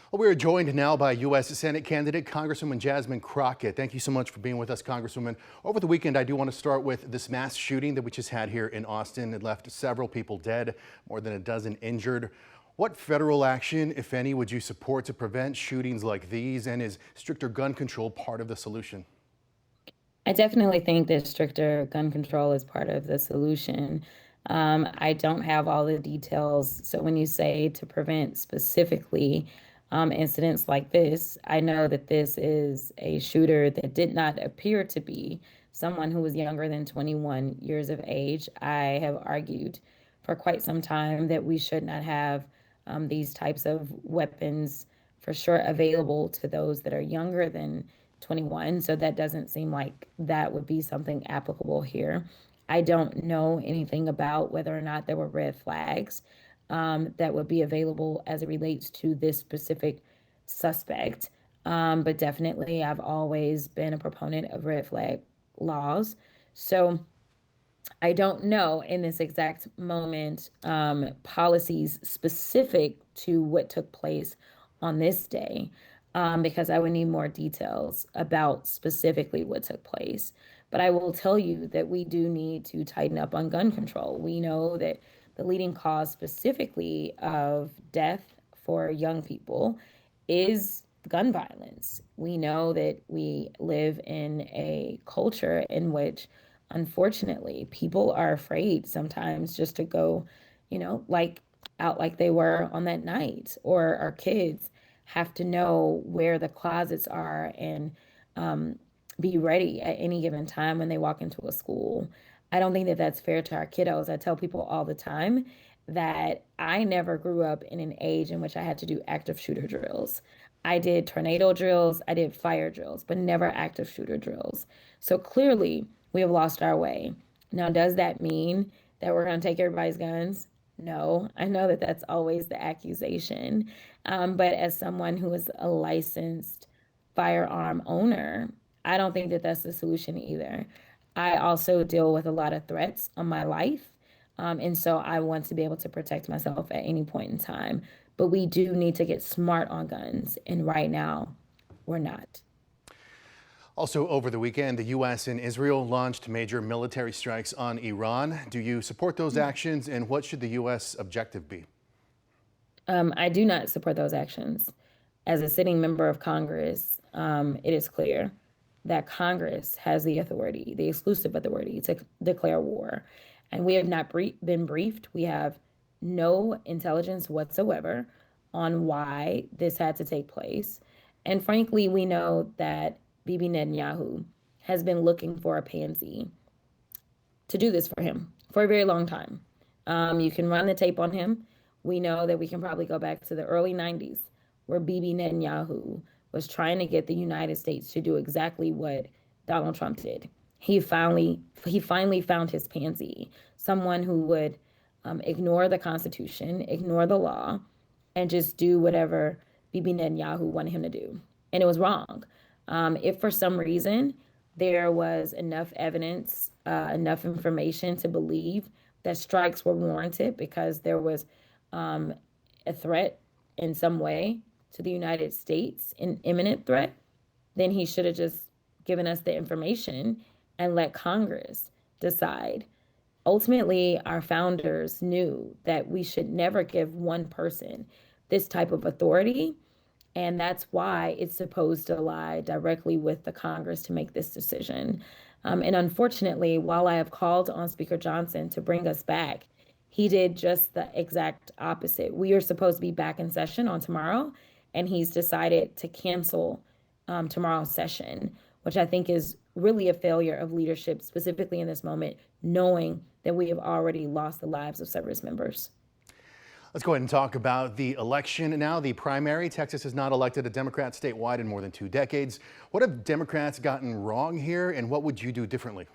Well, we are joined now by U.S. Senate candidate Congresswoman Jasmine Crockett. Thank you so much for being with us, Congresswoman. Over the weekend, I do want to start with this mass shooting that we just had here in Austin. It left several people dead, more than a dozen injured. What federal action, if any, would you support to prevent shootings like these? And is stricter gun control part of the solution? I definitely think that stricter gun control is part of the solution. I don't have all the details. So when you say to prevent specifically incidents like this, I know that this is a shooter that did not appear to be someone who was younger than 21 years of age. I have argued for quite some time that we should not have these types of weapons for sure available to those that are younger than 21. So that doesn't seem like that would be something applicable here. I don't know anything about whether or not there were red flags that would be available as it relates to this specific suspect. But definitely, I've always been a proponent of red flag laws. So I don't know in this exact moment policies specific to what took place on this day because I would need more details about specifically what took place. But I will tell you that we do need to tighten up on gun control. We know that the leading cause specifically of death for young people is gun violence. We know that we live in a culture in which, unfortunately, people are afraid sometimes just to go, like out like they were on that night, or our kids have to know where the closets are and be ready at any given time when they walk into a school. I don't think that that's fair to our kiddos. I tell people all the time that I never grew up in an age in which I had to do active shooter drills. I did tornado drills, I did fire drills, but never active shooter drills. So clearly, we have lost our way. Now, does that mean that we're going to take everybody's guns? No, I know that that's always the accusation. But as someone who is a licensed firearm owner, I don't think that that's the solution either. I also deal with a lot of threats on my life. And so I want to be able to protect myself at any point in time. But we do need to get smart on guns. And right now, we're not. Also, over the weekend, the U.S. and Israel launched major military strikes on Iran. Do you support those actions, and what should the U.S. objective be? I do not support those actions. As a sitting member of Congress, it is clear that Congress has the authority, the exclusive authority to declare war. And we have not been briefed. We have no intelligence whatsoever on why this had to take place. And frankly, we know that Bibi Netanyahu has been looking for a pansy to do this for him for a very long time. You can run the tape on him. We know that we can probably go back to the early 90s where Bibi Netanyahu was trying to get the United States to do exactly what Donald Trump did. He finally found his pansy, someone who would ignore the Constitution, ignore the law, and just do whatever Bibi Netanyahu wanted him to do. And it was wrong. If for some reason there was enough evidence, enough information to believe that strikes were warranted because there was a threat in some way to the United States, an imminent threat, then he should have just given us the information and let Congress decide. Ultimately, our founders knew that we should never give one person this type of authority. And that's why it's supposed to lie directly with the Congress to make this decision. And unfortunately, while I have called on Speaker Johnson to bring us back, he did just the exact opposite. We are supposed to be back in session on tomorrow, and he's decided to cancel tomorrow's session, which I think is really a failure of leadership, specifically in this moment, knowing that we have already lost the lives of service members. Let's go ahead and talk about the election now. The primary. Texas has not elected a Democrat statewide in more than 2 decades. What have Democrats gotten wrong here, and what would you do differently?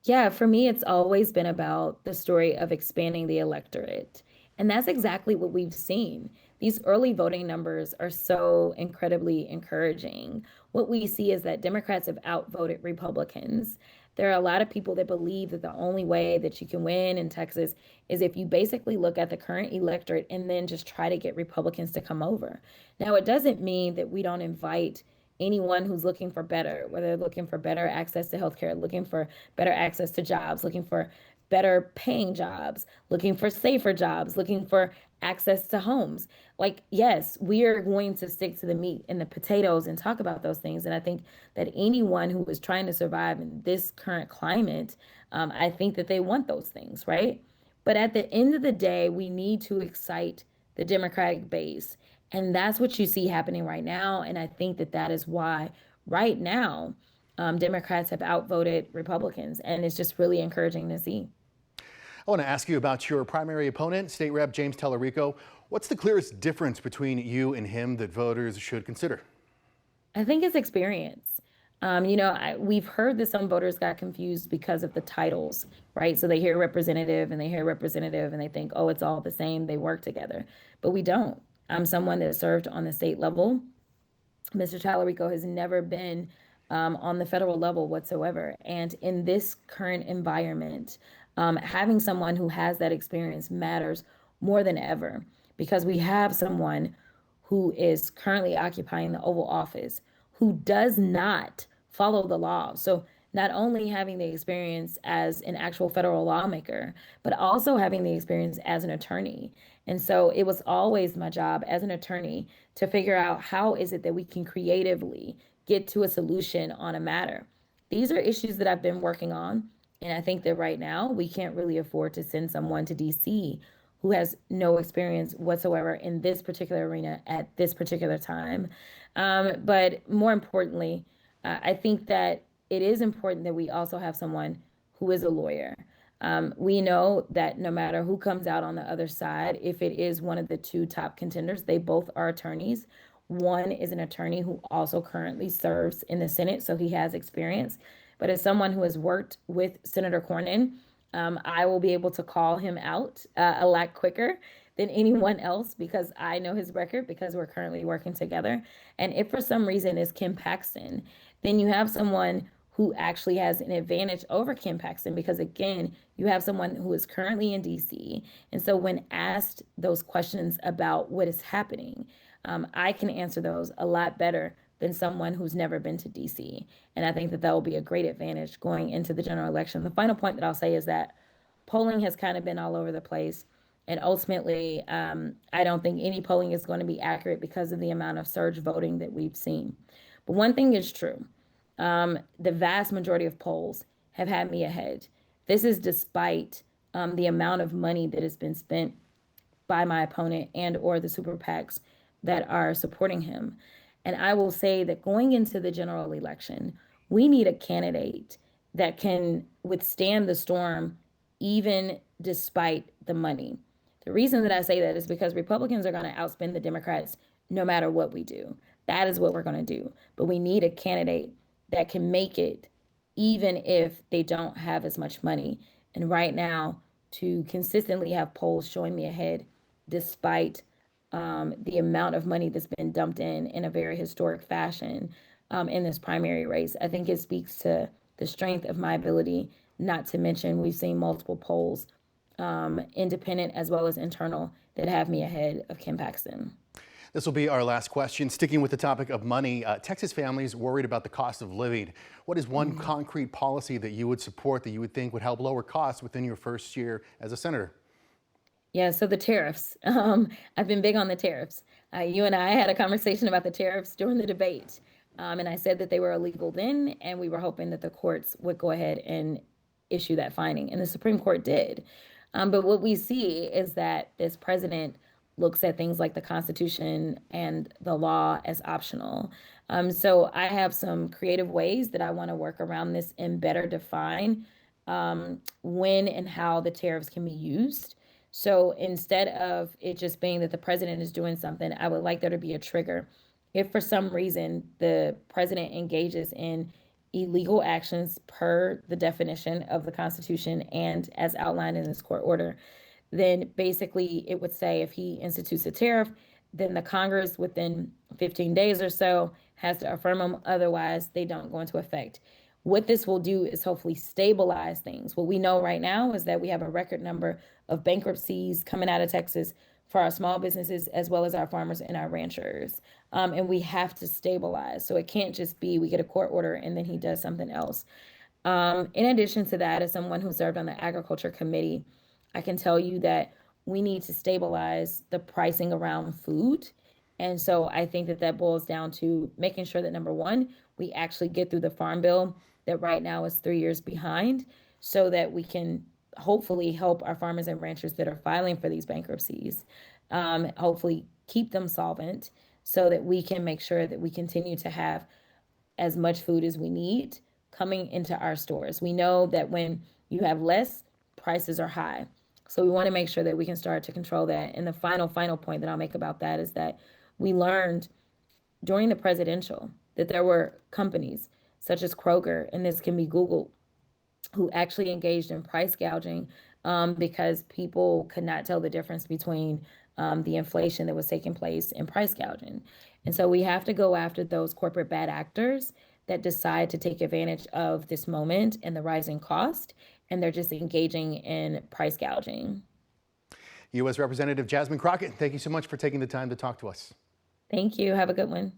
Yeah, for me, it's always been about the story of expanding the electorate. And that's exactly what we've seen. These early voting numbers are so incredibly encouraging. What we see is that Democrats have outvoted Republicans. there are a lot of people that believe that the only way that you can win in Texas is if you basically look at the current electorate and then just try to get Republicans to come over. Now, it doesn't mean that we don't invite anyone who's looking for better, whether they're looking for better access to healthcare, looking for better access to jobs, looking for better paying jobs, looking for safer jobs, looking for access to homes. Like, yes, we are going to stick to the meat and the potatoes and talk about those things. And I think that anyone who is trying to survive in this current climate, I think that they want those things, right? But at the end of the day, we need to excite the Democratic base. And that's what you see happening right now. And I think that that is why right now, Democrats have outvoted Republicans. And it's just really encouraging to see. I want to ask you about your primary opponent, State Rep James Tallarico. What's the clearest difference between you and him that voters should consider? I think it's experience. We've heard that some voters got confused because of the titles, right? So they hear representative and they hear representative and they think, oh, it's all the same. They work together. But we don't. I'm someone that served on the state level. Mr. Tallarico has never been on the federal level whatsoever. And in this current environment, having someone who has that experience matters more than ever because we have someone who is currently occupying the Oval Office who does not follow the law. So not only having the experience as an actual federal lawmaker, but also having the experience as an attorney. And so it was always my job as an attorney to figure out how is it that we can creatively get to a solution on a matter. These are issues that I've been working on. And I think that right now we can't really afford to send someone to DC who has no experience whatsoever in this particular arena at this particular time. But more importantly, I think that it is important that we also have someone who is a lawyer. We know that no matter who comes out on the other side, if it is one of the two top contenders, they both are attorneys. One is an attorney who also currently serves in the Senate, so he has experience. But as someone who has worked with Senator Cornyn, I will be able to call him out a lot quicker than anyone else because I know his record because we're currently working together. And if for some reason it's Kim Paxton, then you have someone who actually has an advantage over Kim Paxton because, again, you have someone who is currently in DC. And so when asked those questions about what is happening, I can answer those a lot better than someone who's never been to DC. And I think that that will be a great advantage going into the general election. The final point that I'll say is that polling has kind of been all over the place. And ultimately, I don't think any polling is going to be accurate because of the amount of surge voting that we've seen. But one thing is true. The vast majority of polls have had me ahead. This is despite the amount of money that has been spent by my opponent and or the super PACs that are supporting him. And I will say that going into the general election, we need a candidate that can withstand the storm even despite the money. The reason that I say that is because Republicans are going to outspend the Democrats no matter what we do. That is what we're going to do. But we need a candidate that can make it even if they don't have as much money. And right now, to consistently have polls showing me ahead despite the amount of money that's been dumped in a very historic fashion in this primary race, I think it speaks to the strength of my ability, not to mention we've seen multiple polls, independent as well as internal, that have me ahead of Kim Paxton. This will be our last question. Sticking with the topic of money, Texas families worried about the cost of living. What is one concrete policy that you would support that you would think would help lower costs within your first year as a senator? Yeah, so the tariffs. I've been big on the tariffs. You and I had a conversation about the tariffs during the debate. And I said that they were illegal then, and we were hoping that the courts would go ahead and issue that finding. And the Supreme Court did. But what we see is that this president looks at things like the Constitution and the law as optional. So I have some creative ways that I want to work around this and better define when and how the tariffs can be used. So instead of it just being that the president is doing something, I would like there to be a trigger. If for some reason the president engages in illegal actions per the definition of the Constitution and as outlined in this court order, then basically it would say if he institutes a tariff, then the Congress within 15 days or so has to affirm them. Otherwise, they don't go into effect. What this will do is hopefully stabilize things. What we know right now is that we have a record number of bankruptcies coming out of Texas for our small businesses as well as our farmers and our ranchers. And we have to stabilize. So it can't just be we get a court order and then he does something else. In addition to that, as someone who served on the agriculture committee, I can tell you that we need to stabilize the pricing around food. And so I think that that boils down to making sure that number one, we actually get through the farm bill that right now is 3 years behind so that we can hopefully help our farmers and ranchers that are filing for these bankruptcies, hopefully keep them solvent so that we can make sure that we continue to have as much food as we need coming into our stores. We know that when you have less, prices are high. So we want to make sure that we can start to control that. And the final point that I'll make about that is that we learned during the presidential that there were companies such as Kroger, and this can be Googled, who actually engaged in price gouging because people could not tell the difference between the inflation that was taking place and price gouging. And so we have to go after those corporate bad actors that decide to take advantage of this moment and the rising cost, and they're just engaging in price gouging. U.S. Representative Jasmine Crockett, thank you so much for taking the time to talk to us. Thank you. Have a good one.